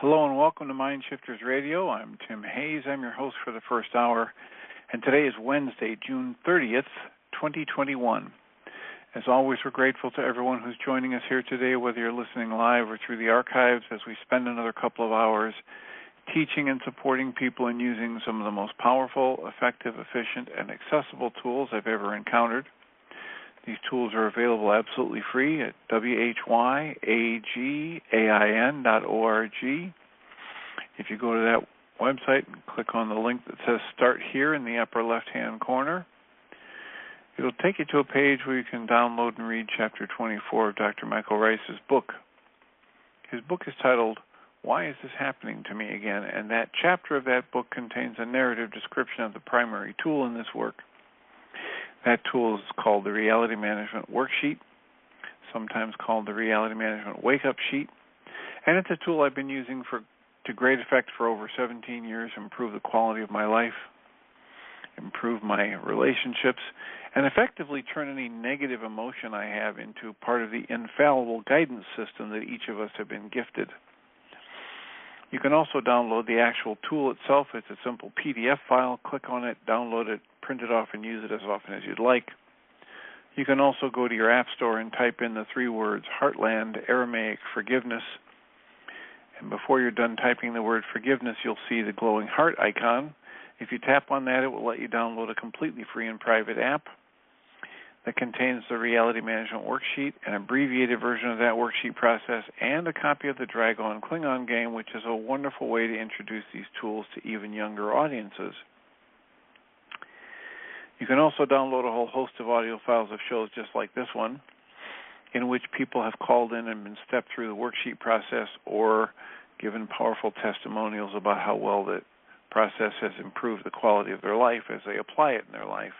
Hello and welcome to Mind Shifters Radio. I'm Tim Hayes. I'm your host for the first hour, and today is Wednesday, June 30th, 2021. As always, we're grateful to everyone who's joining us here today, whether you're listening live or through the archives, as we spend another couple of hours teaching and supporting people in using some of the most powerful, effective, efficient, and accessible tools I've ever encountered. These tools are available absolutely free at whyagiain.org. If you go to that website and click on the link that says Start Here in the upper left-hand corner, it'll take you to a page where you can download and read Chapter 24 of Dr. Michael Ryce's book. His book is titled, Why Is This Happening to Me Again? And that chapter of that book contains a narrative description of the primary tool in this work. That tool is called the Reality Management Worksheet, sometimes called the Reality Management Wake-Up Sheet, and it's a tool I've been using to great effect for over 17 years to improve the quality of my life, improve my relationships, and effectively turn any negative emotion I have into part of the infallible guidance system that each of us have been gifted. You can also download the actual tool itself. It's a simple PDF file. Click on it, download it, print it off, and use it as often as you'd like. You can also go to your app store and type in the three words Heartland Aramaic Forgiveness. And before you're done typing the word forgiveness, you'll see the glowing heart icon. If you tap on that, it will let you download a completely free and private app that contains the Reality Management Worksheet, an abbreviated version of that worksheet process, and a copy of the Dragon Klingon game, which is a wonderful way to introduce these tools to even younger audiences. You can also download a whole host of audio files of shows just like this one, in which people have called in and been stepped through the worksheet process or given powerful testimonials about how well the process has improved the quality of their life as they apply it in their life.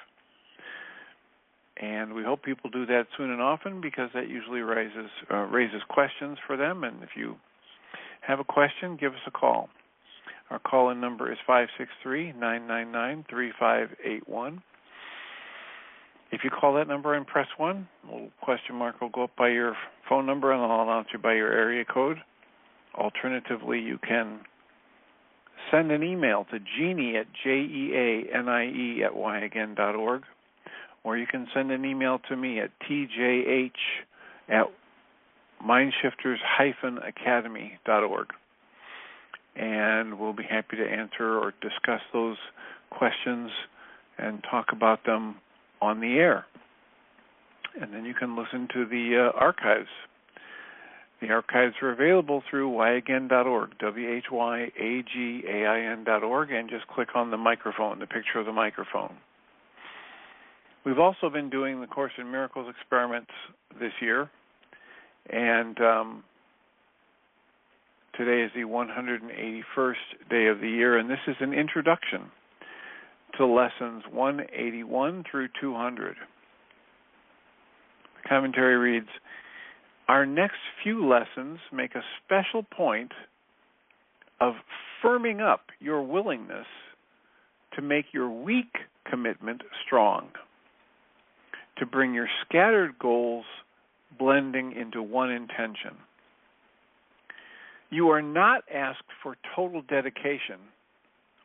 And we hope people do that soon and often because that usually raises questions for them. And if you have a question, give us a call. Our call-in number is 563-999-3581. If you call that number and press 1, a little question mark will go up by your phone number and I'll announce you by your area code. Alternatively, you can send an email to Jeanie at jeanie@whyagain.org, or you can send an email to me at tjh@mindshifters-academy.org. And we'll be happy to answer or discuss those questions and talk about them on the air. And then you can listen to the archives. The archives are available through whyagain.org, whyagiain.org, and just click on the microphone, the picture of the microphone. We've also been doing the Course in Miracles experiments this year, and today is the 181st day of the year, and this is an introduction to lessons 181 through 200. The commentary reads, our next few lessons make a special point of firming up your willingness to make your weak commitment strong, to bring your scattered goals blending into one intention. You are not asked for total dedication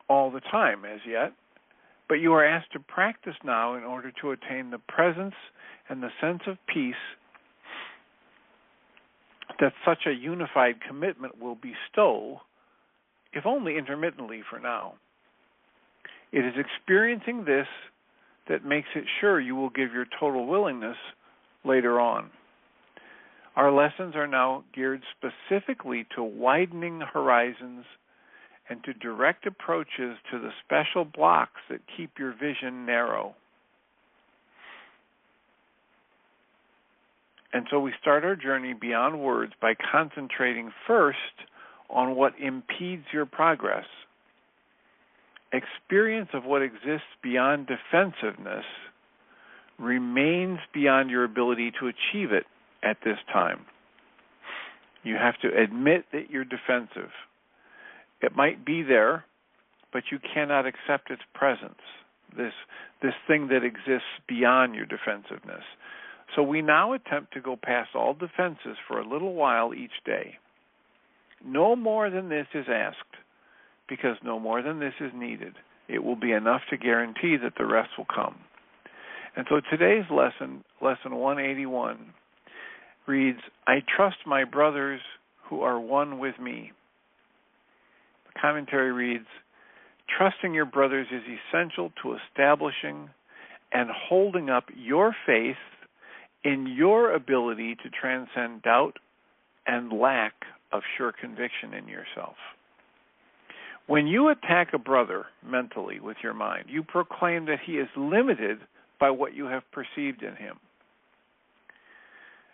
all the time as yet, but you are asked to practice now in order to attain the presence and the sense of peace that such a unified commitment will bestow, if only intermittently for now. It is experiencing this that makes it sure you will give your total willingness later on. Our lessons are now geared specifically to widening horizons and to direct approaches to the special blocks that keep your vision narrow. And so we start our journey beyond words by concentrating first on what impedes your progress. Experience of what exists beyond defensiveness remains beyond your ability to achieve it at this time. You have to admit that you're defensive. It might be there, but you cannot accept its presence, this thing that exists beyond your defensiveness. So we now attempt to go past all defenses for a little while each day. No more than this is asked, because no more than this is needed. It will be enough to guarantee that the rest will come. And so today's lesson, lesson 181, reads, I trust my brothers who are one with me. The commentary reads, trusting your brothers is essential to establishing and holding up your faith in your ability to transcend doubt and lack of sure conviction in yourself. When you attack a brother mentally with your mind, you proclaim that he is limited by what you have perceived in him.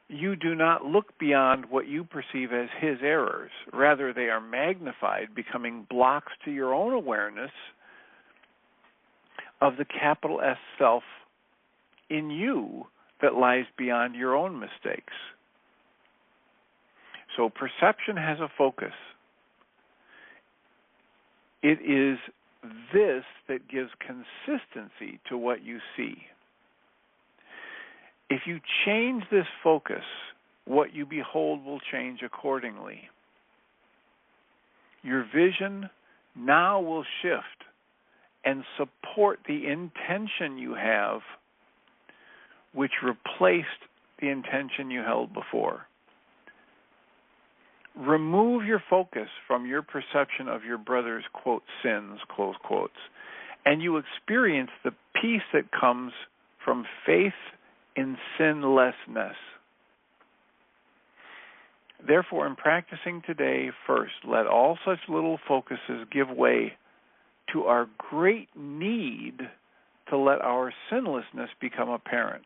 You do not look beyond what you perceive as his errors. Rather, they are magnified, becoming blocks to your own awareness of the capital S self in you that lies beyond your own mistakes. So perception has a focus. It is this that gives consistency to what you see. If you change this focus, what you behold will change accordingly. Your vision now will shift and support the intention you have, which replaced the intention you held before. Remove your focus from your perception of your brother's, quote, sins, close quotes, and you experience the peace that comes from faith in sinlessness. Therefore, in practicing today, first, let all such little focuses give way to our great need to let our sinlessness become apparent.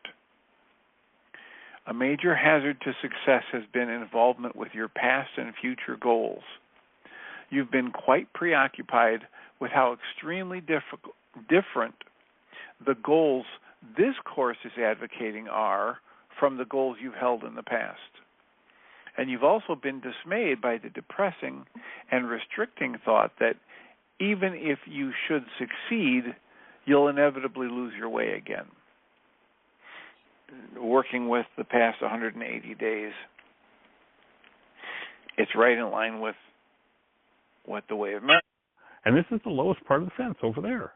A major hazard to success has been involvement with your past and future goals. You've been quite preoccupied with how extremely different the goals this course is advocating are from the goals you've held in the past. And you've also been dismayed by the depressing and restricting thought that even if you should succeed, you'll inevitably lose your way again. Working with the past 180 days, it's right in line with what the way of man. And this is the lowest part of the fence over there.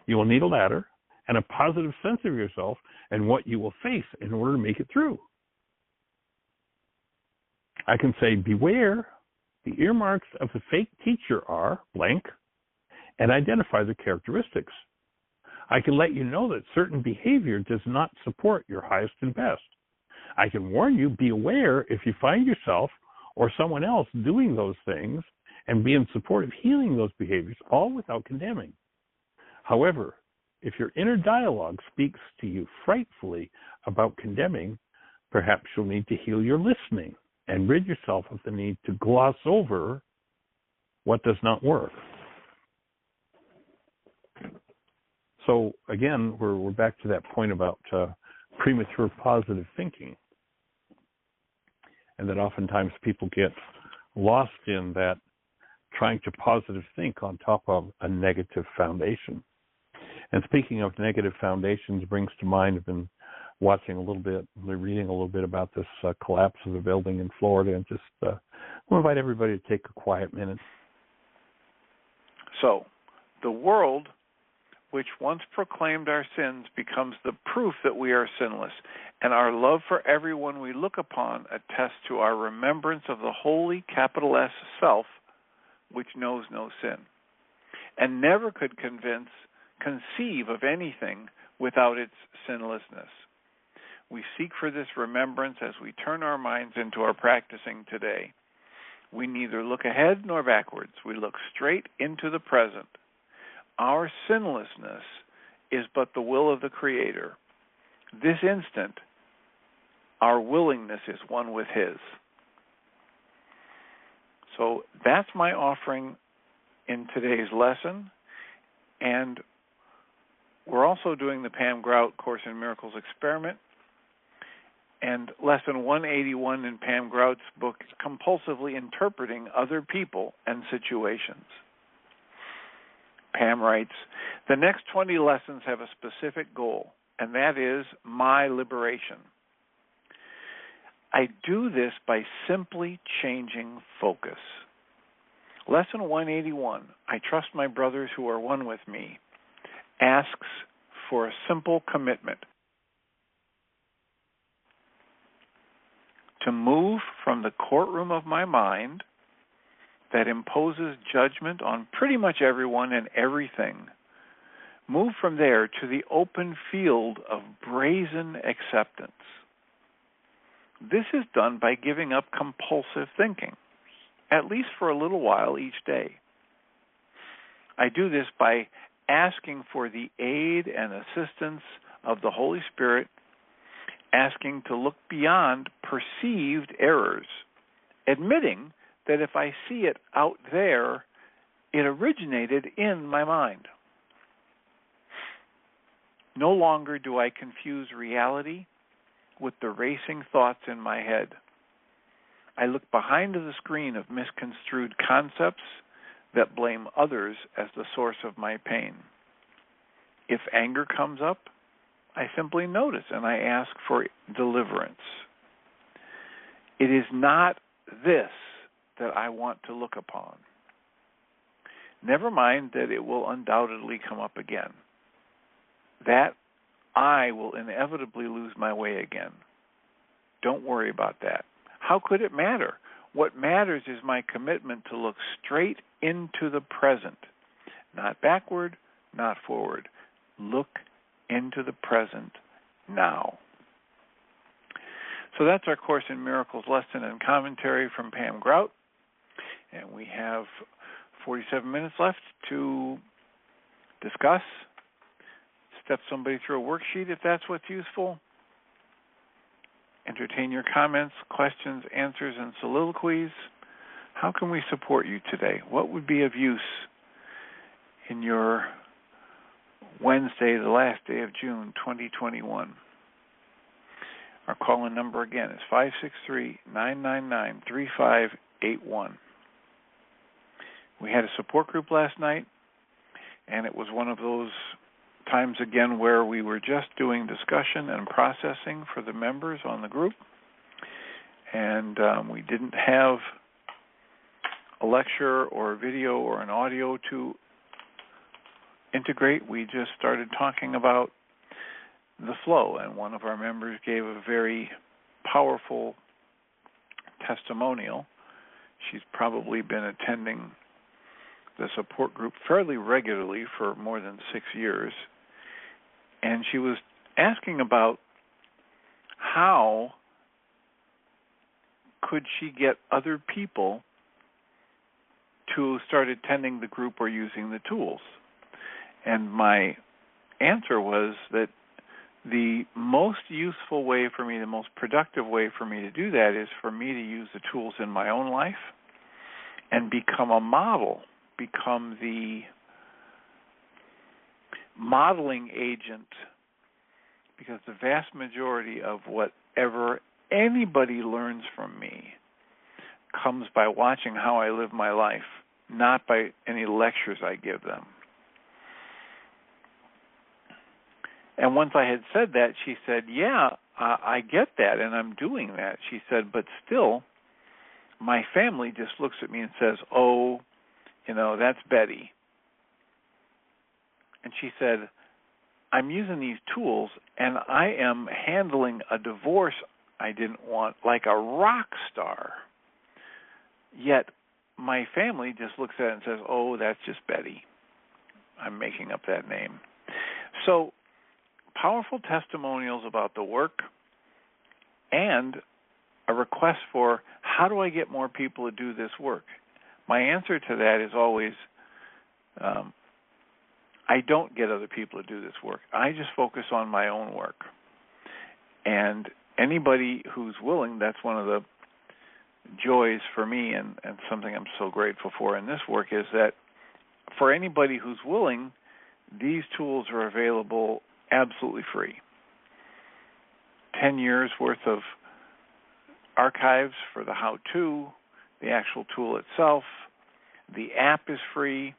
You will need a ladder and a positive sense of yourself and what you will face in order to make it through. I can say, beware, the earmarks of the fake teacher are blank, and identify the characteristics. I can let you know that certain behavior does not support your highest and best. I can warn you, be aware if you find yourself or someone else doing those things and be in support of healing those behaviors, all without condemning. However, if your inner dialogue speaks to you frightfully about condemning, perhaps you'll need to heal your listening and rid yourself of the need to gloss over what does not work. So again, we're back to that point about premature positive thinking, and that oftentimes people get lost in that trying to positive think on top of a negative foundation. And speaking of negative foundations brings to mind, I've been watching a little bit, reading a little bit about this collapse of a building in Florida, and just we'll invite everybody to take a quiet minute. So, the world which once proclaimed our sins becomes the proof that we are sinless, and our love for everyone we look upon attests to our remembrance of the holy capital S self, which knows no sin, and never could conceive of anything without its sinlessness. We seek for this remembrance as we turn our minds into our practicing today. We neither look ahead nor backwards. We look straight into the present. Our sinlessness is but the will of the Creator. This instant, our willingness is one with His. So that's my offering in today's lesson. And we're also doing the Pam Grout Course in Miracles experiment. And lesson 181 in Pam Grout's book is compulsively interpreting other people and situations. Pam writes, the next 20 lessons have a specific goal, and that is my liberation. I do this by simply changing focus. Lesson 181, I trust my brothers who are one with me, asks for a simple commitment to move from the courtroom of my mind that imposes judgment on pretty much everyone and everything. Move from there to the open field of brazen acceptance. This is done by giving up compulsive thinking, at least for a little while each day. I do this by asking for the aid and assistance of the Holy Spirit, asking to look beyond perceived errors, admitting that if I see it out there, it originated in my mind. No longer do I confuse reality with the racing thoughts in my head. I look behind the screen of misconstrued concepts that blame others as the source of my pain. If anger comes up, I simply notice and I ask for deliverance. It is not this that I want to look upon. Never mind that it will undoubtedly come up again. That I will inevitably lose my way again. Don't worry about that. How could it matter? What matters is my commitment to look straight into the present, not backward, not forward. Look into the present now. So that's our Course in Miracles lesson and commentary from Pam Grout. And we have 47 minutes left to discuss. Step somebody through a worksheet if that's what's useful. Entertain your comments, questions, answers, and soliloquies. How can we support you today? What would be of use in your Wednesday, the last day of June, 2021? Our call-in number again is 563-999-3581. We had a support group last night, and it was one of those times again where we were just doing discussion and processing for the members on the group, and we didn't have a lecture or a video or an audio to integrate. We just started talking about the flow, and one of our members gave a very powerful testimonial. She's probably been attending the support group fairly regularly for more than 6 years, and she was asking about how could she get other people to start attending the group or using the tools. And my answer was that the most useful way for me, the most productive way for me to do that is for me to use the tools in my own life and become a model, become the modeling agent, because the vast majority of whatever anybody learns from me comes by watching how I live my life, not by any lectures I give them. And once I had said that, she said, yeah, I get that, and I'm doing that. She said, but still, my family just looks at me and says, oh, that's Betty. And she said, I'm using these tools, and I am handling a divorce I didn't want like a rock star. Yet my family just looks at it and says, oh, that's just Betty. I'm making up that name. So powerful testimonials about the work and a request for how do I get more people to do this work? My answer to that is always, I don't get other people to do this work. I just focus on my own work. And anybody who's willing, that's one of the joys for me and something I'm so grateful for in this work is that for anybody who's willing, these tools are available absolutely free. 10 years worth of archives for the how-to, the actual tool itself. The app is free.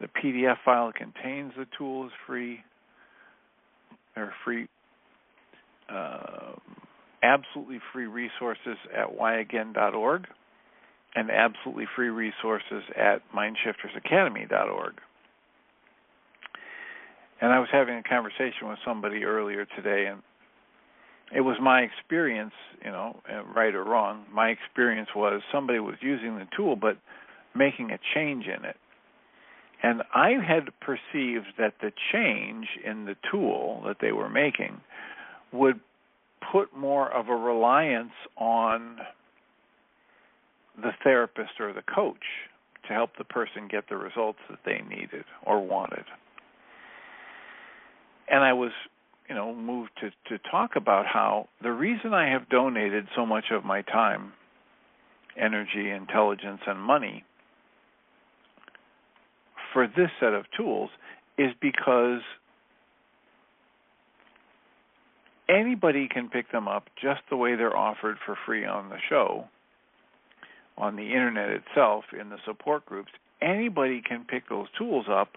The PDF file that contains the tool is free. They're free, absolutely free resources at whyagain.org. and absolutely free resources at mindshiftersacademy.org. And I was having a conversation with somebody earlier today, and it was my experience, right or wrong, my experience was somebody was using the tool but making a change in it. And I had perceived that the change in the tool that they were making would put more of a reliance on the therapist or the coach to help the person get the results that they needed or wanted. And I was, moved to talk about how the reason I have donated so much of my time, energy, intelligence, and money for this set of tools is because anybody can pick them up just the way they're offered for free on the show, on the internet itself, in the support groups. Anybody can pick those tools up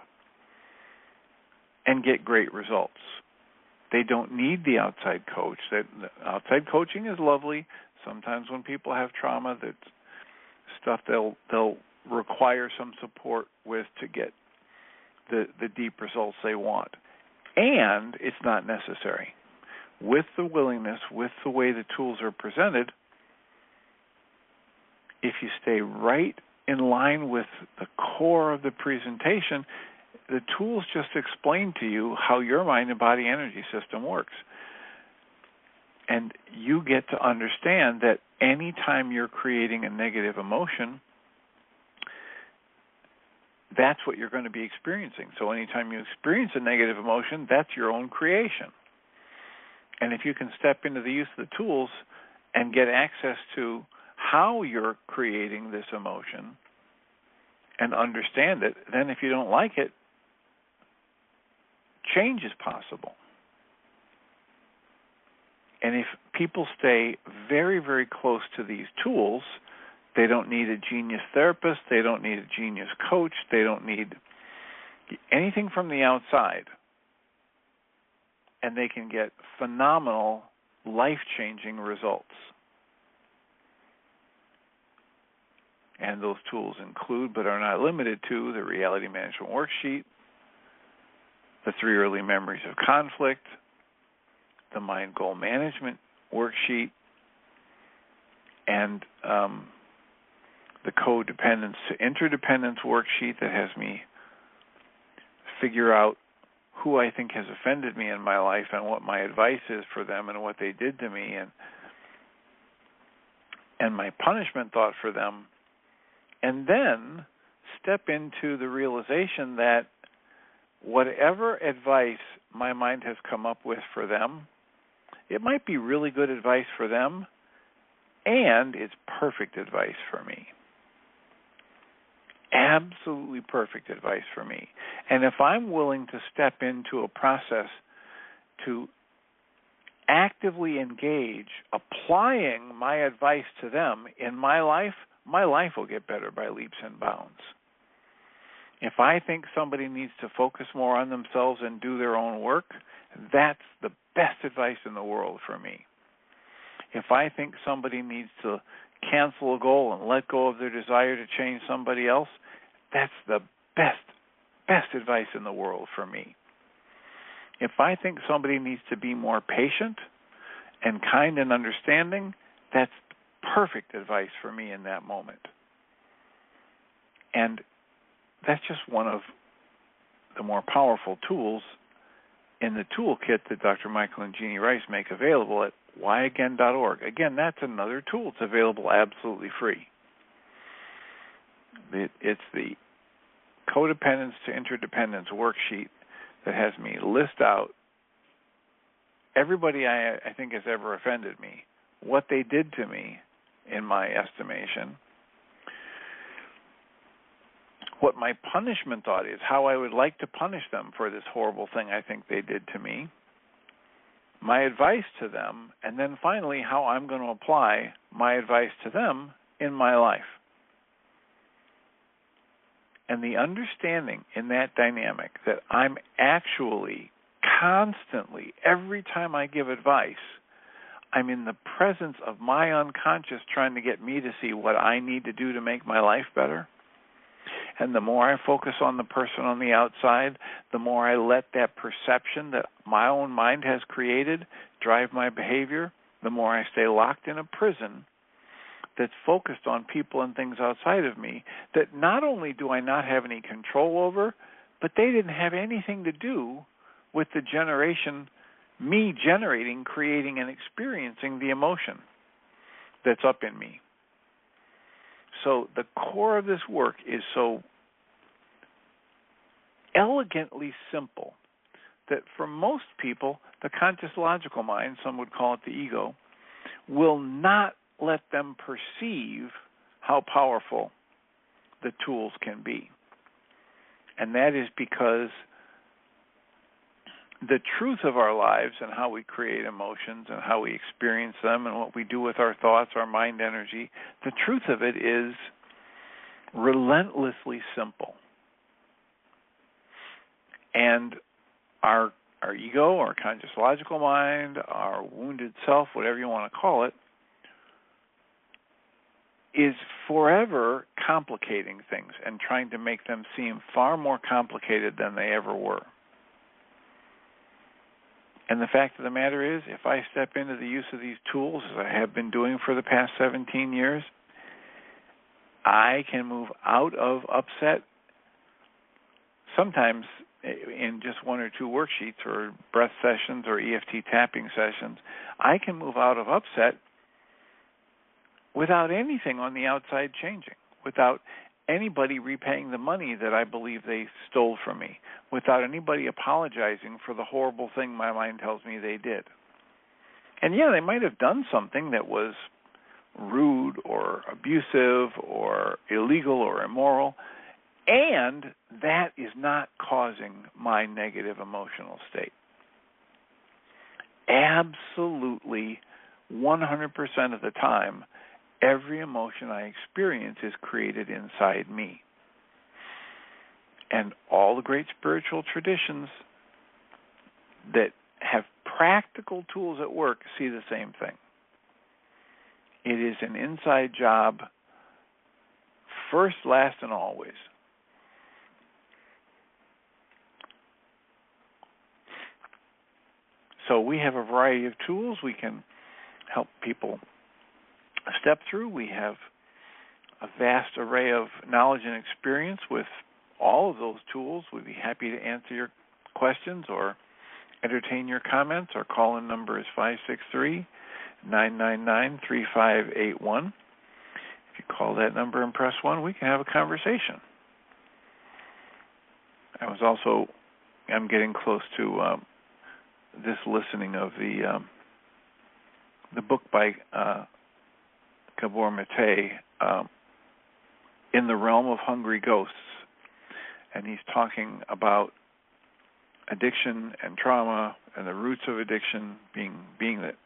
and get great results. They don't need the outside coach. The outside coaching is lovely. Sometimes when people have trauma, that's stuff they'll require some support with to get the deep results they want. And it's not necessary. With the willingness, with the way the tools are presented, if you stay right in line with the core of the presentation, the tools just explain to you how your mind and body energy system works. And you get to understand that anytime you're creating a negative emotion, that's what you're going to be experiencing. So anytime you experience a negative emotion, that's your own creation. And if you can step into the use of the tools and get access to how you're creating this emotion and understand it, then if you don't like it, change is possible. And if people stay very, very close to these tools, they don't need a genius therapist, they don't need a genius coach, they don't need anything from the outside, and they can get phenomenal, life-changing results. And those tools include, but are not limited to, the Reality Management Worksheet, the 3 Early Memories of Conflict, the Mind Goal Management Worksheet, and the Codependence to Interdependence Worksheet that has me figure out who I think has offended me in my life and what my advice is for them and what they did to me, and my punishment thought for them, and then step into the realization that whatever advice my mind has come up with for them, it might be really good advice for them, and it's perfect advice for me. Absolutely perfect advice for me. And if I'm willing to step into a process to actively engage applying my advice to them in my life will get better by leaps and bounds. If I think somebody needs to focus more on themselves and do their own work, that's the best advice in the world for me. If I think somebody needs to cancel a goal and let go of their desire to change somebody else, that's the best advice in the world for me. If I think somebody needs to be more patient and kind and understanding, that's perfect advice for me in that moment. And that's just one of the more powerful tools in the toolkit that Dr. Michael and Jeannie Ryce make available at whyagain.org. Again, that's another tool. It's available absolutely free. It's the Codependence to Interdependence Worksheet that has me list out everybody I think has ever offended me, what they did to me in my estimation, what my punishment thought is, how I would like to punish them for this horrible thing I think they did to me, my advice to them, and then finally how I'm going to apply my advice to them in my life. And the understanding in that dynamic that I'm actually constantly, every time I give advice, I'm in the presence of my unconscious trying to get me to see what I need to do to make my life better. And the more I focus on the person on the outside, the more I let that perception that my own mind has created drive my behavior, the more I stay locked in a prison that's focused on people and things outside of me that not only do I not have any control over, but they didn't have anything to do with the generation, me generating, creating, and experiencing the emotion that's up in me. So the core of this work is so elegantly simple that for most people, the conscious logical mind, some would call it the ego, will not let them perceive how powerful the tools can be. And that is because the truth of our lives and how we create emotions and how we experience them and what we do with our thoughts, our mind energy, the truth of it is relentlessly simple. And our ego, our conscious logical mind, our wounded self, whatever you want to call it, is forever complicating things and trying to make them seem far more complicated than they ever were. And the fact of the matter is, if I step into the use of these tools, as I have been doing for the past 17 years, I can move out of upset, sometimes in just one or two worksheets or breath sessions or EFT tapping sessions. I can move out of upset without anything on the outside changing, without anybody repaying the money that I believe they stole from me, without anybody apologizing for the horrible thing my mind tells me they did. And yeah, they might have done something that was rude or abusive or illegal or immoral, and that is not causing my negative emotional state. Absolutely 100% of the time, every emotion I experience is created inside me. And all the great spiritual traditions that have practical tools at work see the same thing. It is an inside job, first, last, and always. So we have a variety of tools we can help people step through. We have a vast array of knowledge and experience with all of those tools. We'd be happy to answer your questions or entertain your comments. Our call-in number is 563-999-3581. If you call that number and press 1, we can have a conversation. I'm getting close to this listening of the book by Gabor Mate, In the Realm of Hungry Ghosts. And he's talking about addiction and trauma and the roots of addiction being that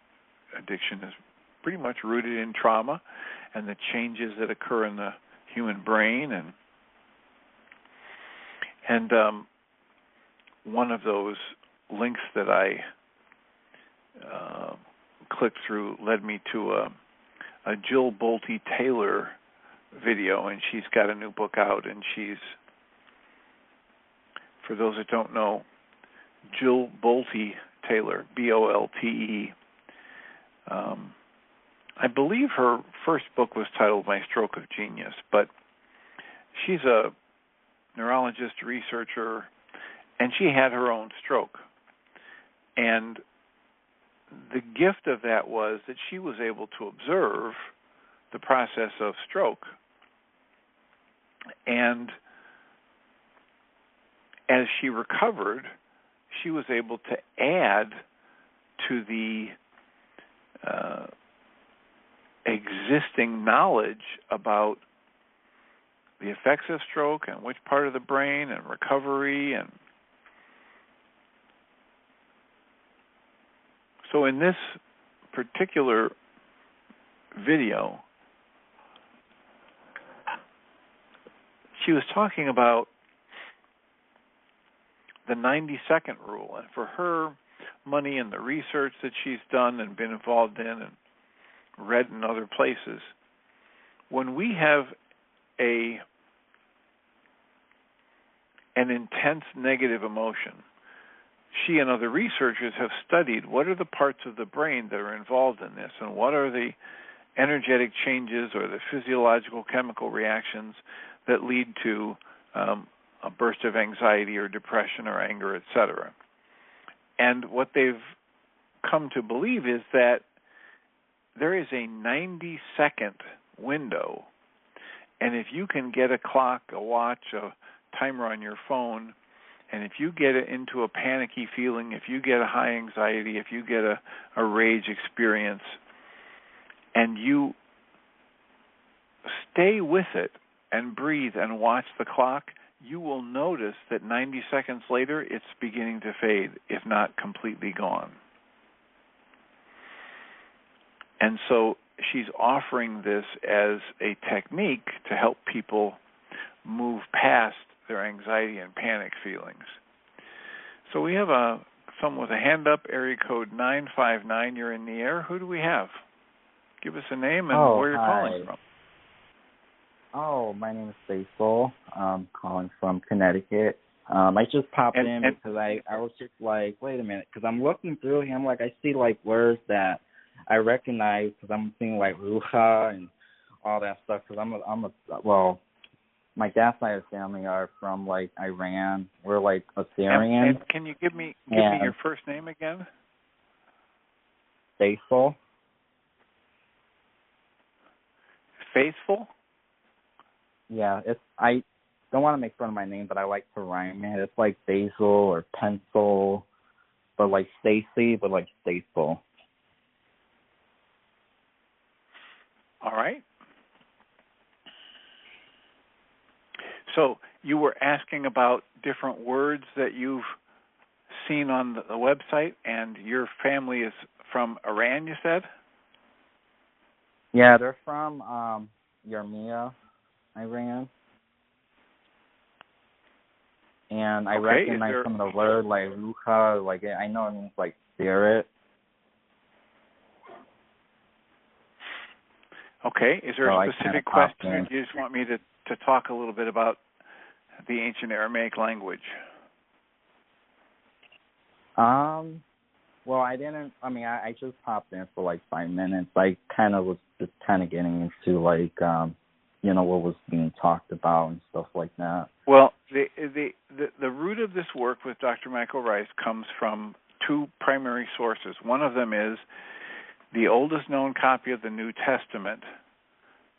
addiction is pretty much rooted in trauma and the changes that occur in the human brain. And one of those links that I clicked through led me to a Jill Bolte Taylor video, and she's got a new book out, and she's, for those that don't know, Jill Bolte Taylor, B-O-L-T-E. I believe her first book was titled My Stroke of Genius, but she's a neurologist, researcher, and she had her own stroke. And the gift of that was that she was able to observe the process of stroke. And as she recovered, she was able to add to the existing knowledge about the effects of stroke and which part of the brain and recovery. And so in this particular video, she was talking about the 90-second rule. And for her, money in the research that she's done and been involved in and read in other places. When we have an intense negative emotion, she and other researchers have studied what are the parts of the brain that are involved in this and what are the energetic changes or the physiological chemical reactions that lead to a burst of anxiety or depression or anger, etc. And what they've come to believe is that there is a 90-second window, and if you can get a clock, a watch, a timer on your phone, and if you get into a panicky feeling, if you get a high anxiety, if you get a rage experience, and you stay with it and breathe and watch the clock, you will notice that 90 seconds later it's beginning to fade, if not completely gone. And so she's offering this as a technique to help people move past their anxiety and panic feelings. So we have someone with a hand up, area code 959. You're in the air. Who do we have? Give us a name and where you're calling from. Oh, my name is Faisal. I'm calling from Connecticut. I just popped in because I was just like, wait a minute, because I'm looking through him, like I see like words that I recognize because I'm seeing like ruha and all that stuff. Because my dad's side of the family are from like Iran. We're like Assyrian. And can you give me your first name again? Faithful. Faithful? Yeah, I don't want to make fun of my name, but I like to rhyme it. It's like basil or pencil, but like Stacy, but like Faithful. All right. So you were asking about different words that you've seen on the website, and your family is from Iran, you said? Yeah, they're from Yarmia, Iran. And I recognize some of the words like ruha, like I know it means like spirit. Okay. Is there a specific question, or do you just want me to talk a little bit about the ancient Aramaic language? Well, I just popped in for like 5 minutes. I kind of was just kind of getting into like, what was being talked about and stuff like that. Well, the root of this work with Dr. Michael Ryce comes from two primary sources. One of them is the oldest known copy of the New Testament,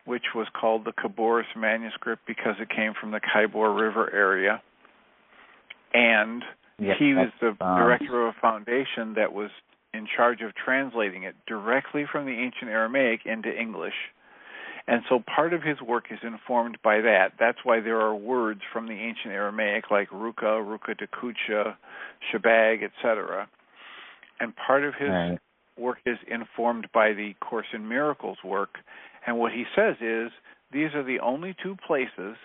which was called the Khaboris manuscript because it came from the Khyber River area. And he was the director of a foundation that was in charge of translating it directly from the ancient Aramaic into English. And so part of his work is informed by that. That's why there are words from the ancient Aramaic like ruka, ruka dekucha, shabag, etc. And part of his work is informed by the Course in Miracles work. And what he says is these are the only two places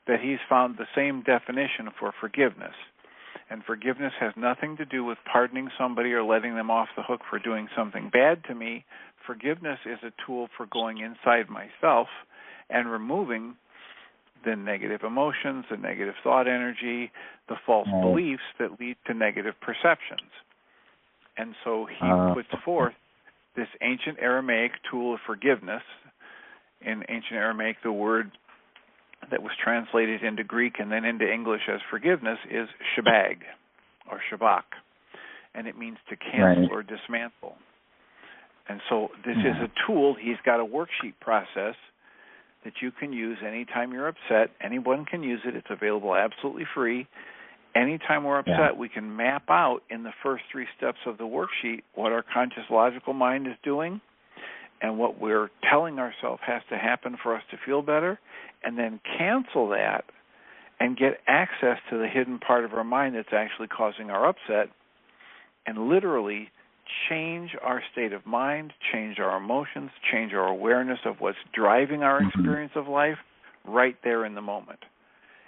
that he's found the same definition for forgiveness. And forgiveness has nothing to do with pardoning somebody or letting them off the hook for doing something bad to me. Forgiveness is a tool for going inside myself and removing the negative emotions, the negative thought energy, the false beliefs that lead to negative perceptions. And so he puts forth this ancient Aramaic tool of forgiveness. In ancient Aramaic, the word that was translated into Greek and then into English as forgiveness is shabag or shabak, and it means to cancel or dismantle. And so this is a tool. He's got a worksheet process that you can use anytime you're upset. Anyone can use it. It's available absolutely free. Anytime we're upset, we can map out in the first 3 steps of the worksheet what our conscious logical mind is doing and what we're telling ourselves has to happen for us to feel better, and then cancel that and get access to the hidden part of our mind that's actually causing our upset, and literally change our state of mind, change our emotions, change our awareness of what's driving our experience of life right there in the moment.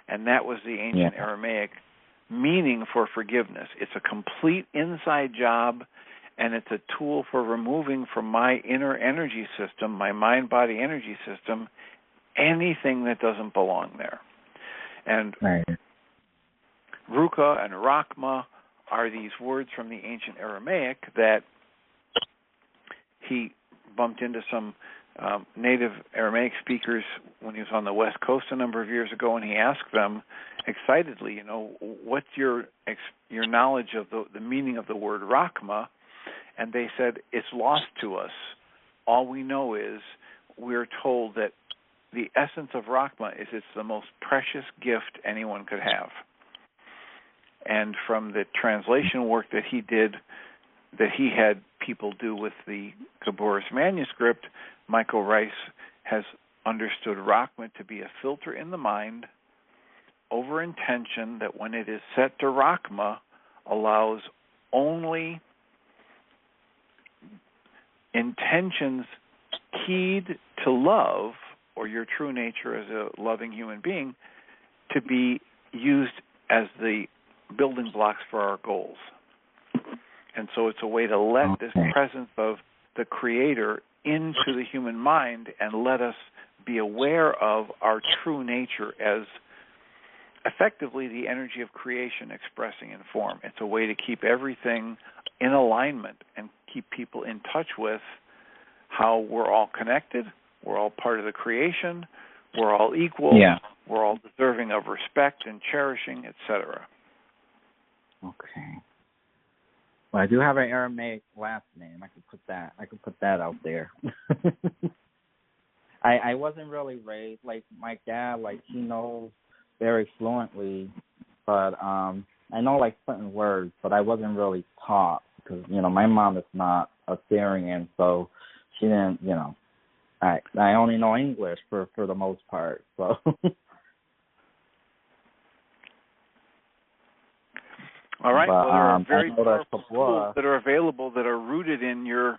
And that was the ancient Aramaic meaning for forgiveness. It's a complete inside job, and it's a tool for removing from my inner energy system, my mind-body energy system, anything that doesn't belong there. And Right. Ruka and Rachma are these words from the ancient Aramaic that he bumped into some native Aramaic speakers when he was on the West Coast a number of years ago, and he asked them excitedly, what's your knowledge of the meaning of the word Rachma? And they said, it's lost to us. All we know is we're told that the essence of Rachma is it's the most precious gift anyone could have. And from the translation work that he did, that he had people do with the Khabouris manuscript, Michael Ryce has understood Rachma to be a filter in the mind over intention that when it is set to Rachma allows only intentions keyed to love or your true nature as a loving human being to be used as the building blocks for our goals. And so it's a way to let this presence of the Creator into the human mind and let us be aware of our true nature as effectively the energy of creation expressing in form. It's a way to keep everything in alignment and keep people in touch with how we're all connected, we're all part of the creation, we're all equal, we're all deserving of respect and cherishing, etc. Okay. Well, I do have an Aramaic last name. I could put that out there. I wasn't really raised like my dad. Like he knows very fluently, but I know like certain words, but I wasn't really taught because my mom is not a Syrian, so she didn't. I only know English for the most part. So. All right. But, well, there are very powerful tools that are available that are rooted in your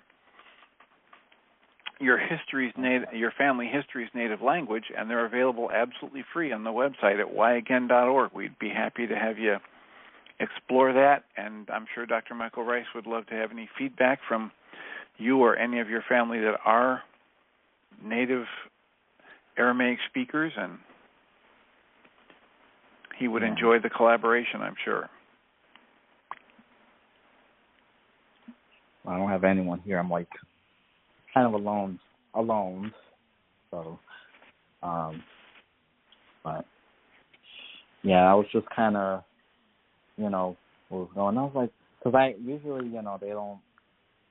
family history's native language, and they're available absolutely free on the website at whyagain.org. We'd be happy to have you explore that, and I'm sure Dr. Michael Ryce would love to have any feedback from you or any of your family that are native Aramaic speakers, and he would enjoy the collaboration, I'm sure. I don't have anyone here. I'm like kind of alone. So, but yeah, I was just kind of, what was going on. I was like, because I usually, they don't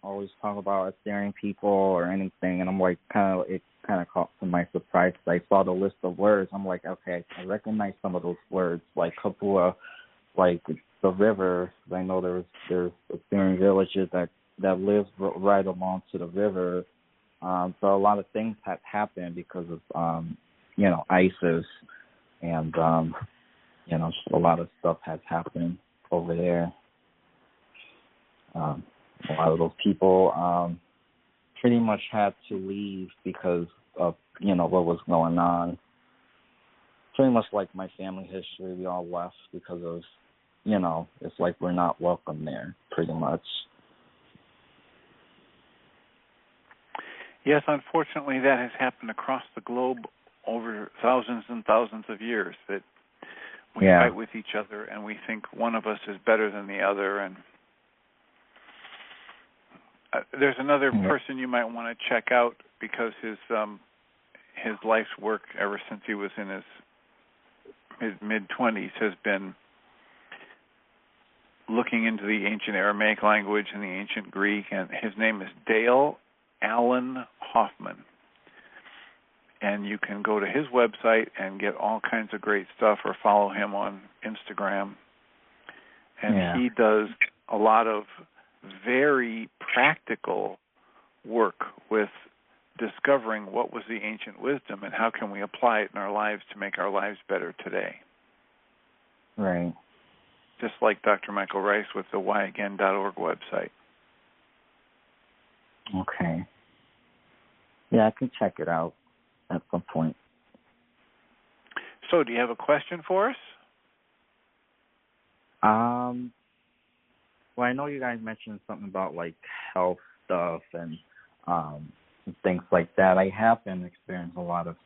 always talk about Assyrian people or anything, and I'm like, it kind of caught to my surprise. I saw the list of words. I'm like, okay, I recognize some of those words, like Kapua, like the river. I know there's Assyrian villages that lives right along to the river. So a lot of things have happened because of, ISIS and, just a lot of stuff has happened over there. A lot of those people pretty much had to leave because of, what was going on. Pretty much like my family history, we all left because of, it's like we're not welcome there, pretty much. Yes, unfortunately, that has happened across the globe over thousands and thousands of years, that we fight with each other and we think one of us is better than the other. And there's another person you might want to check out because his life's work ever since he was in his mid-20s has been looking into the ancient Aramaic language and the ancient Greek, and his name is Dale Alan Hoffman, and you can go to his website and get all kinds of great stuff or follow him on Instagram. And he does a lot of very practical work with discovering what was the ancient wisdom and how can we apply it in our lives to make our lives better today. Right. Just like Dr. Michael Ryce with the whyagain.org website. Okay. Yeah, I can check it out at some point. So, do you have a question for us? Well, I know you guys mentioned something about like health stuff and things like that. I have been experiencing a lot of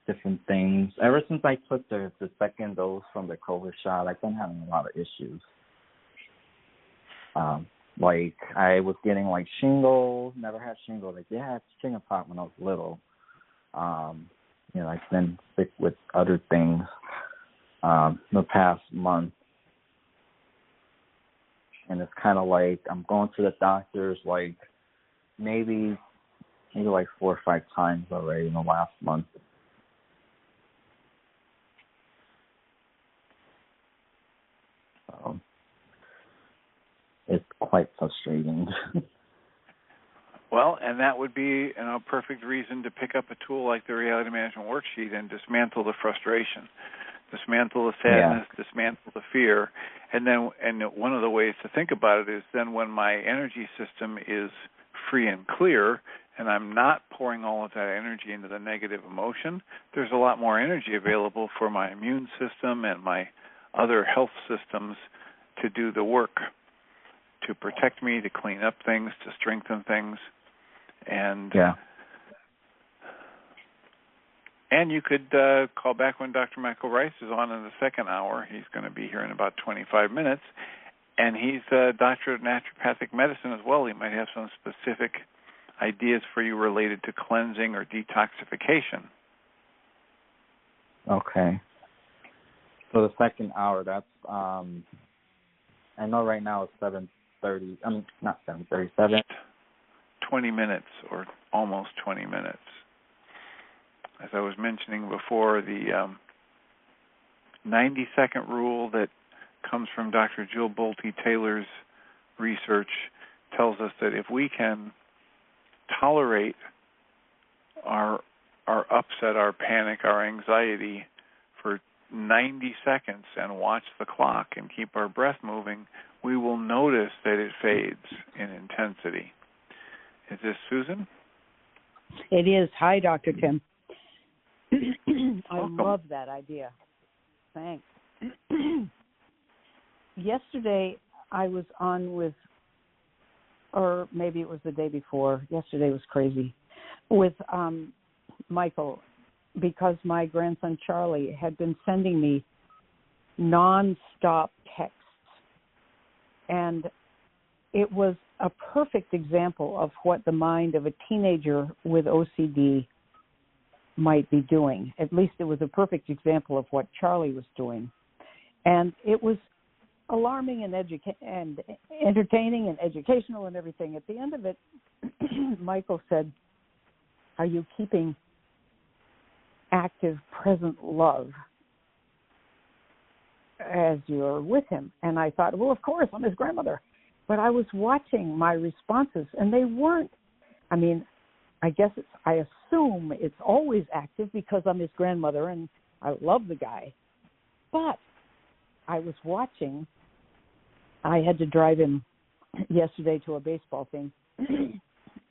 different things. Ever since I took the second dose from the COVID shot, I've been having a lot of issues. Like I was getting like shingles, never had shingles. I did have chickenpox when I was little. I've been sick with other things the past month. And it's kind of like I'm going to the doctors like maybe like 4 or 5 times already in the last month. It's quite frustrating. Well, and that would be a perfect reason to pick up a tool like the Reality Management Worksheet and dismantle the frustration, dismantle the sadness, dismantle the fear. And one of the ways to think about it is then when my energy system is free and clear and I'm not pouring all of that energy into the negative emotion, there's a lot more energy available for my immune system and my other health systems to do the work, to protect me, to clean up things, to strengthen things. And you could call back when Dr. Michael Ryce is on in the second hour. He's going to be here in about 25 minutes. And he's a doctor of naturopathic medicine as well. He might have some specific ideas for you related to cleansing or detoxification. Okay. So the second hour, that's, I know right now it's 7:30. I mean, not 7:37. 20 minutes or almost 20 minutes. As I was mentioning before, the 90-second rule that comes from Dr. Jill Bolte Taylor's research tells us that if we can tolerate our upset, our panic, our anxiety for 90 seconds and watch the clock and keep our breath moving, we will notice that it fades in intensity. Is this Susan? It is. Hi, Dr. Tim. I love that idea. Thanks. Yesterday, I was on with, or maybe it was the day before. Yesterday was crazy. With Michael, because my grandson Charlie had been sending me nonstop texts. And it was a perfect example of what the mind of a teenager with OCD might be doing. At least it was a perfect example of what Charlie was doing. And it was alarming and entertaining and educational and everything. At the end of it, Michael said, "Are you keeping active, present love as you're with him?" And I thought, well, of course, I'm his grandmother. But I was watching my responses, and they weren't. I mean, I assume it's always active because I'm his grandmother and I love the guy. But I was watching. I had to drive him yesterday to a baseball thing.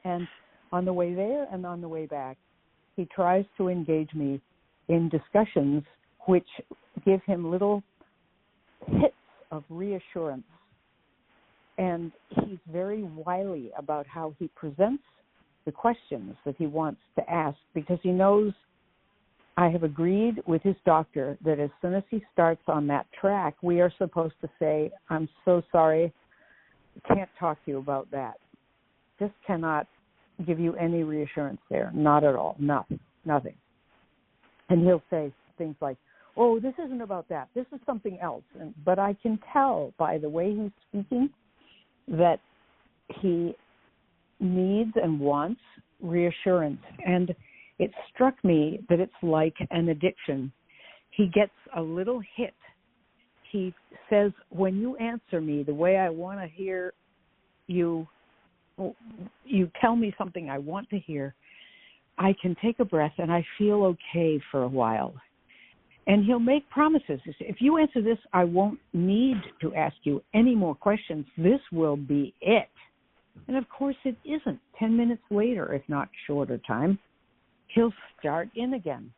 And on the way there and on the way back, he tries to engage me in discussions which give him little hits of reassurance. And he's very wily about how he presents the questions that he wants to ask, because he knows I have agreed with his doctor that as soon as he starts on that track, we are supposed to say, "I'm so sorry, can't talk to you about that. Just cannot give you any reassurance there. Not at all. Nothing. And he'll say things like, "Oh, this isn't about that. This is something else." But I can tell by the way he's speaking that he needs and wants reassurance. And it struck me that it's like an addiction. He gets a little hit. He says, "When you answer me the way I want to hear you tell me something I want to hear, I can take a breath and I feel okay for a while." And he'll make promises. "If you answer this, I won't need to ask you any more questions. This will be it." And of course it isn't. 10 minutes later, if not shorter time, he'll start in again.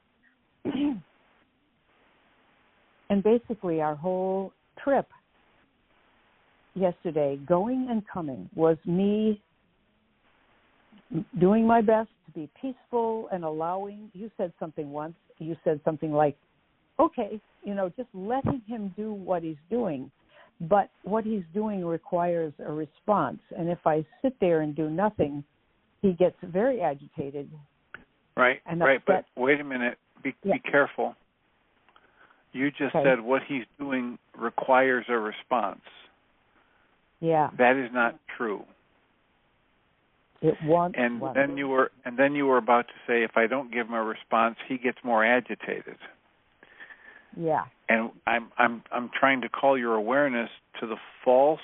And basically our whole trip yesterday, going and coming, was me doing my best to be peaceful and allowing. You said something once. You said something like, okay, just letting him do what he's doing. But what he's doing requires a response. And if I sit there and do nothing, he gets very agitated. Right, but wait a minute. Be careful. You just said what he's doing requires a response. Yeah. That is not true. It wants and one. then you were about to say, if I don't give him a response, he gets more agitated. Yeah. And I'm trying to call your awareness to the false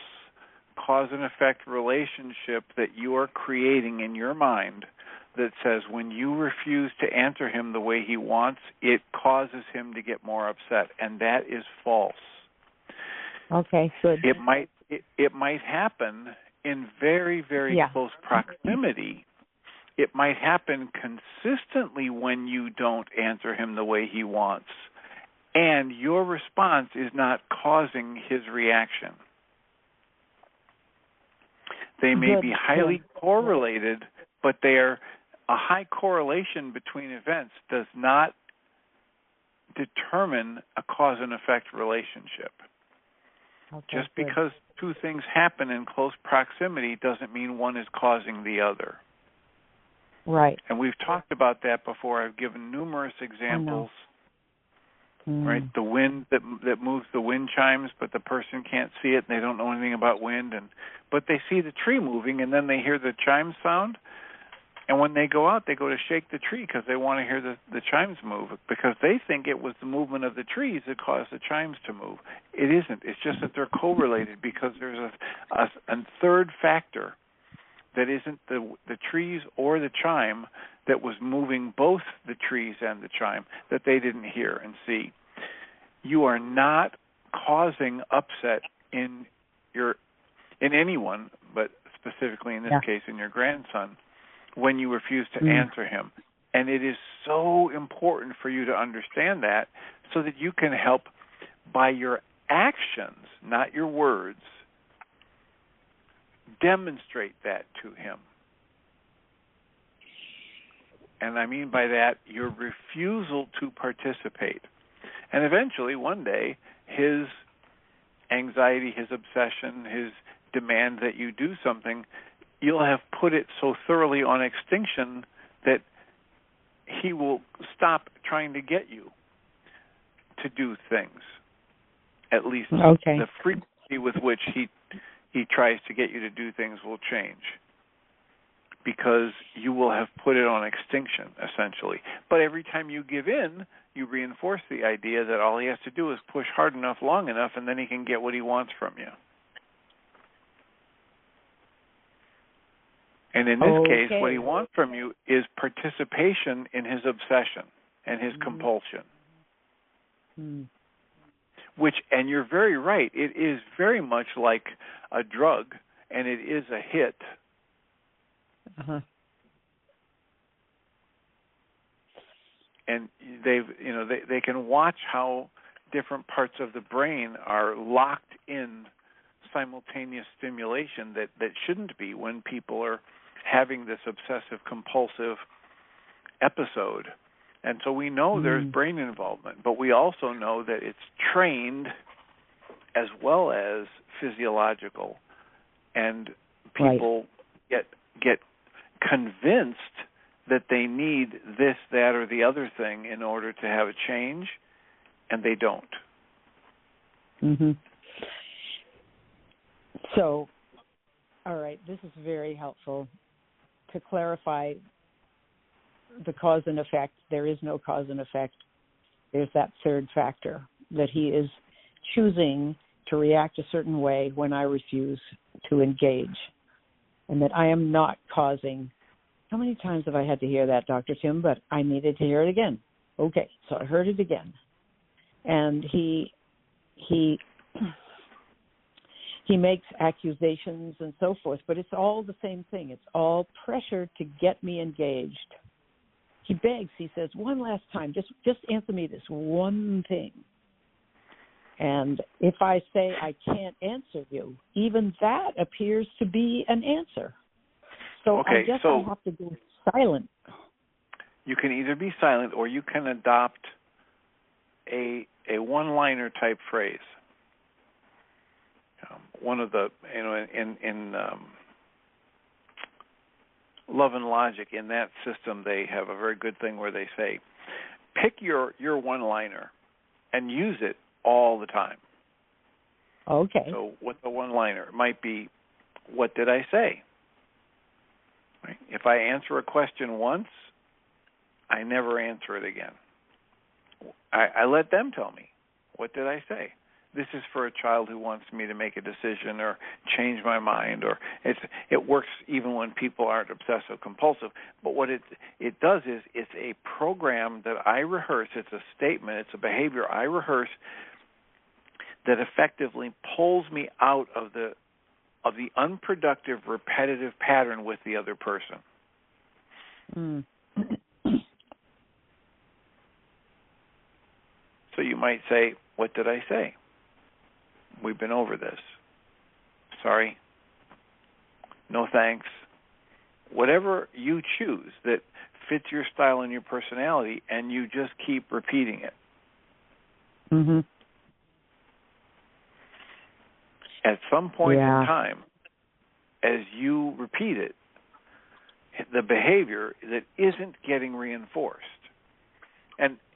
cause and effect relationship that you are creating in your mind that says when you refuse to answer him the way he wants, it causes him to get more upset, and that is false. Okay, good. It might happen in very, very close proximity. It might happen consistently when you don't answer him the way he wants, and your response is not causing his reaction. They may be highly correlated, but a high correlation between events does not determine a cause and effect relationship. Okay, just because two things happen in close proximity doesn't mean one is causing the other. Right. And we've talked about that before. I've given numerous examples. Right, the wind that moves the wind chimes, but the person can't see it, and they don't know anything about wind, but they see the tree moving, and then they hear the chimes sound, and when they go out, they go to shake the tree because they want to hear the chimes move, because they think it was the movement of the trees that caused the chimes to move. It isn't. It's just that they're correlated because there's a third factor that isn't the trees or the chime that was moving both the trees and the chime that they didn't hear and see. You are not causing upset in anyone, but specifically in this case in your grandson, when you refuse to answer him. And it is so important for you to understand that so that you can help by your actions, not your words, demonstrate that to him. And I mean by that your refusal to participate. And eventually, one day, his anxiety, his obsession, his demand that you do something, you'll have put it so thoroughly on extinction that he will stop trying to get you to do things. At least the frequency with which he tries to get you to do things will change, because you will have put it on extinction, essentially. But every time you give in, you reinforce the idea that all he has to do is push hard enough, long enough, and then he can get what he wants from you. And in this case, what he wants from you is participation in his obsession and his compulsion. Which, and you're very right, it is very much like a drug, and it is a hit. And they can watch how different parts of the brain are locked in simultaneous stimulation that shouldn't be when people are having this obsessive compulsive episode. And so we know there's brain involvement, but we also know that it's trained as well as physiological, and people get convinced that they need this, that, or the other thing in order to have a change, and they don't. So, all right, this is very helpful. To clarify the cause and effect, there is no cause and effect. There's that third factor, that he is choosing to react a certain way when I refuse to engage, and that I am not causing. How many times have I had to hear that, Dr. Tim? But I needed to hear it again. Okay, so I heard it again. And he makes accusations and so forth, but it's all the same thing. It's all pressure to get me engaged. He begs, he says, one last time, just answer me this one thing. And if I say I can't answer you, even that appears to be an answer. So I guess I have to go silent. You can either be silent or you can adopt a one-liner type phrase. One of the, in Love and Logic, in that system, they have a very good thing where they say, pick your one-liner and use it all the time. Okay. So what's the one-liner? It might be, what did I say? Right? If I answer a question once, I never answer it again. I let them tell me, what did I say? This is for a child who wants me to make a decision or change my mind, or it works even when people aren't obsessive compulsive. But what it does is it's a program that I rehearse. It's a statement. It's a behavior I rehearse that effectively pulls me out of the unproductive, repetitive pattern with the other person. Mm. So you might say, what did I say? We've been over this. Sorry. No thanks. Whatever you choose that fits your style and your personality, and you just keep repeating it. Mm-hmm. At some point in time, as you repeat it, the behavior that isn't getting reinforced.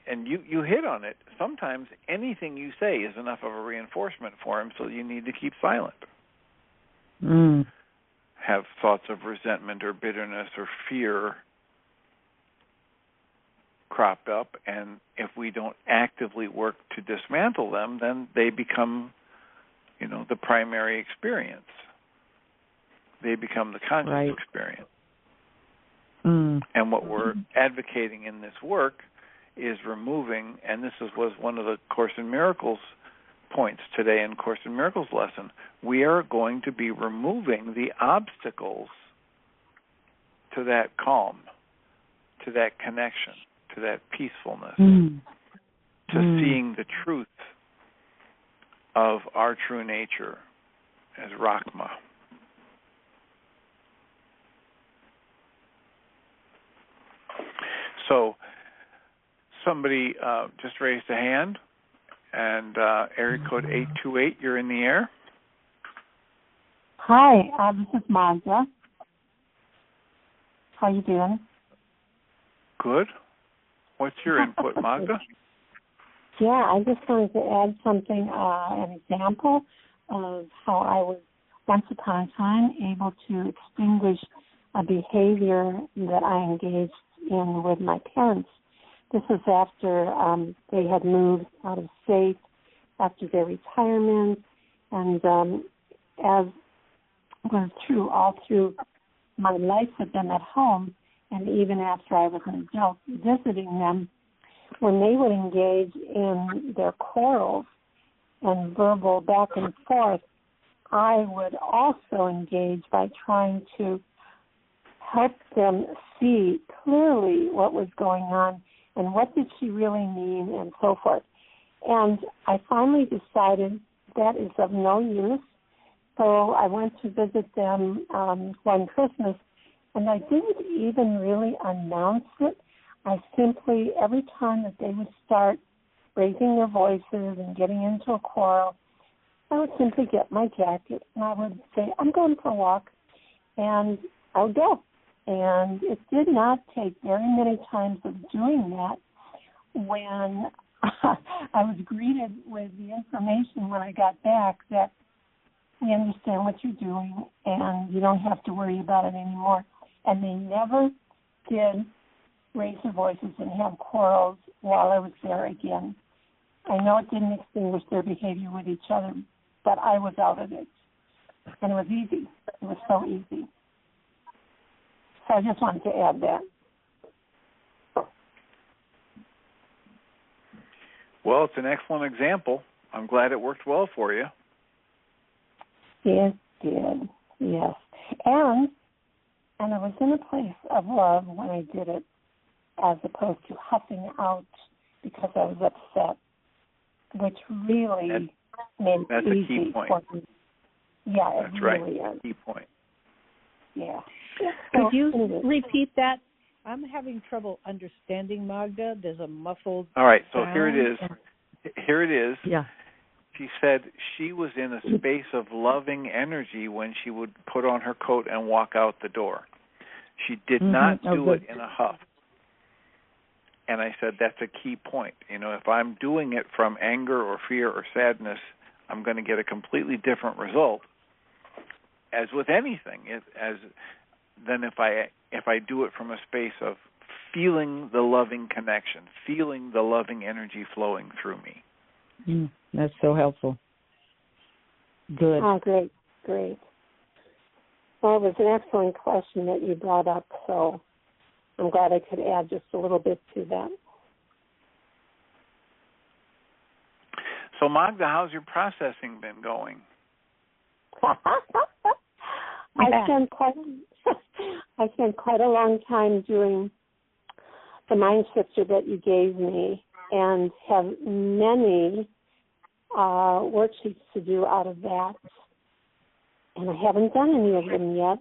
And you hit on it. Sometimes anything you say is enough of a reinforcement for him, so you need to keep silent. Mm. Have thoughts of resentment or bitterness or fear cropped up, and if we don't actively work to dismantle them, then they become, the primary experience. They become the conscious experience. Mm. And what we're advocating in this work is removing, and this was one of the Course in Miracles points today in Course in Miracles lesson, we are going to be removing the obstacles to that calm, to that connection, to that peacefulness, to seeing the truth of our true nature as Rahma. So somebody just raised a hand, and area code 828, you're in the air. Hi, this is Magda. How you doing? Good. What's your input, Magda? Yeah, I just wanted to add something, an example of how I was once upon a time able to extinguish a behavior that I engaged in with my parents. This was after they had moved out of state, after their retirement, and as was true all through my life with them at home, and even after I was an adult visiting them, when they would engage in their quarrels and verbal back and forth, I would also engage by trying to help them see clearly what was going on and what did she really mean and so forth. And I finally decided that is of no use. So I went to visit them one Christmas, and I didn't even really announce it. I simply, every time that they would start raising their voices and getting into a quarrel, I would simply get my jacket and I would say, I'm going for a walk, and I would go. And it did not take very many times of doing that when I was greeted with the information when I got back that we understand what you're doing and you don't have to worry about it anymore. And they never did raise their voices and have quarrels while I was there again. I know it didn't extinguish their behavior with each other, but I was out of it. And it was easy. It was so easy. So I just wanted to add that. Well, it's an excellent example. I'm glad it worked well for you. It did, yes. And I was in a place of love when I did it, as opposed to huffing out because I was upset. which really made it that's easy a key point. for me. Yeah, That's it right. really is. Key point. Yeah. Could you repeat that? I'm having trouble understanding Magda. There's a muffled All right, so sound. here it is. Here it is. Yeah. She said she was in a space of loving energy when she would put on her coat and walk out the door. She did not do it in a huff. And I said, that's a key point. You know, if I'm doing it from anger or fear or sadness, I'm going to get a completely different result, as with anything, than if I do it from a space of feeling the loving connection, feeling the loving energy flowing through me. That's so helpful. Good. Oh, great. Well, it was an excellent question that you brought up, so I'm glad I could add just a little bit to that. So, Magda, how's your processing been going? I spent quite a long time doing the mind shifter that you gave me, and have many worksheets to do out of that. And I haven't done any of them yet.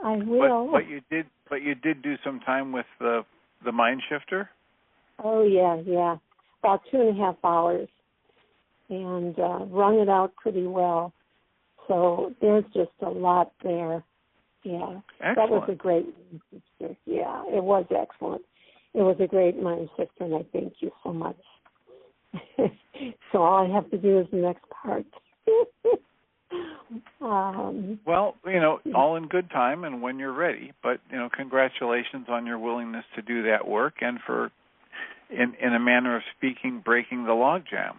I will. But you did do some time with the mind shifter? Oh yeah. About 2.5 hours. And rung it out pretty well. So there's just a lot there. Yeah. Excellent. That was a great mind shifter. Yeah, it was excellent. It was a great mind shifter, and I thank you so much. So all I have to do is the next part. Well, you know, all in good time and when you're ready. But, you know, congratulations on your willingness to do that work and for, in a manner of speaking, breaking the logjam.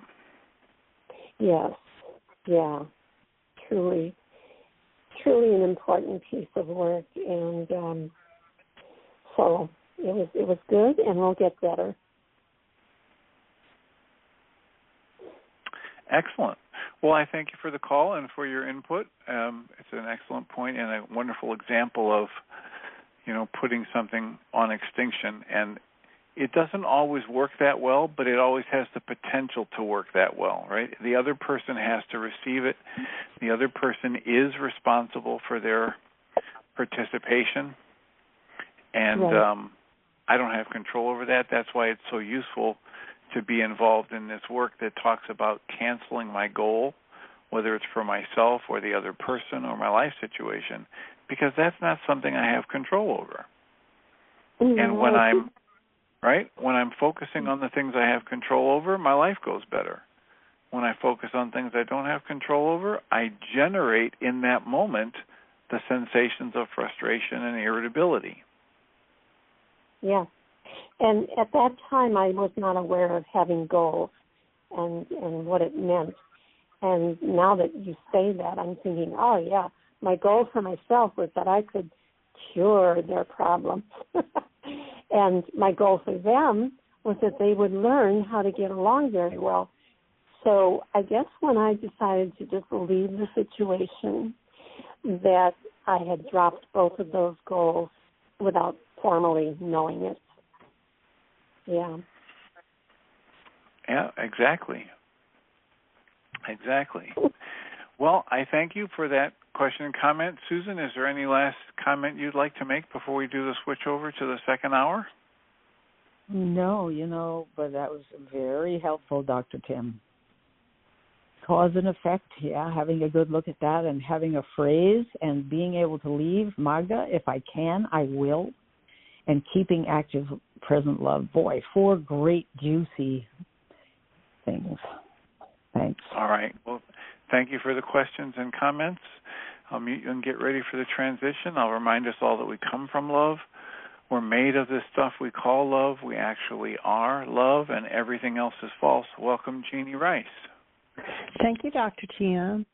Yes. Yeah. Truly an important piece of work, and so it was good, and we'll get better. Excellent. Well, I thank you for the call and for your input. It's an excellent point and a wonderful example of, you know, putting something on extinction. And it doesn't always work that well, but it always has the potential to work that well, right? The other person has to receive it. The other person is responsible for their participation. And right. I don't have control over that. That's why it's so useful to be involved in this work that talks about canceling my goal, whether it's for myself or the other person or my life situation, because that's not something I have control over. Mm-hmm. And when I'm focusing on the things I have control over, my life goes better. When I focus on things I don't have control over, I generate in that moment the sensations of frustration and irritability. Yeah. And at that time, I was not aware of having goals and what it meant. And now that you say that, I'm thinking, oh, yeah, my goal for myself was that I could cure their problems. And my goal for them was that they would learn how to get along very well. So I guess when I decided to just leave the situation, that I had dropped both of those goals without formally knowing it. Yeah. Yeah, exactly. Well, I thank you for that question and comment. Susan, is there any last comment you'd like to make before we do the switch over to the second hour? No, but that was very helpful, Dr. Tim. Cause and effect, yeah, having a good look at that and having a phrase and being able to leave Magda, if I can, I will. And keeping active present love. Boy, 4 great, juicy things. Thanks. All right. Well, thank you for the questions and comments. I'll mute you and get ready for the transition. I'll remind us all that we come from love. We're made of this stuff we call love. We actually are love, and everything else is false. Welcome, Jeannie Ryce. Thank you, Dr. Tim.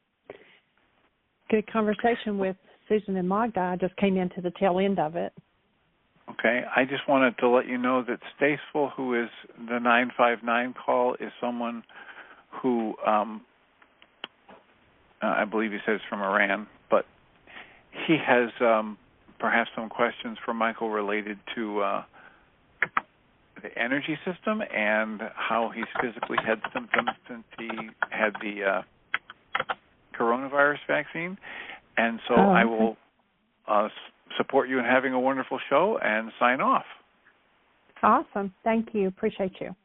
Good conversation with Susan and Magda. I just came into the tail end of it. Okay, I just wanted to let you know that Staceful, who is the 959 call, is someone who, I believe he says from Iran, but he has perhaps some questions for Michael related to the energy system and how he's physically had symptoms since he had the coronavirus vaccine. And so I will support you in having a wonderful show and sign off. Awesome. Thank you. Appreciate you.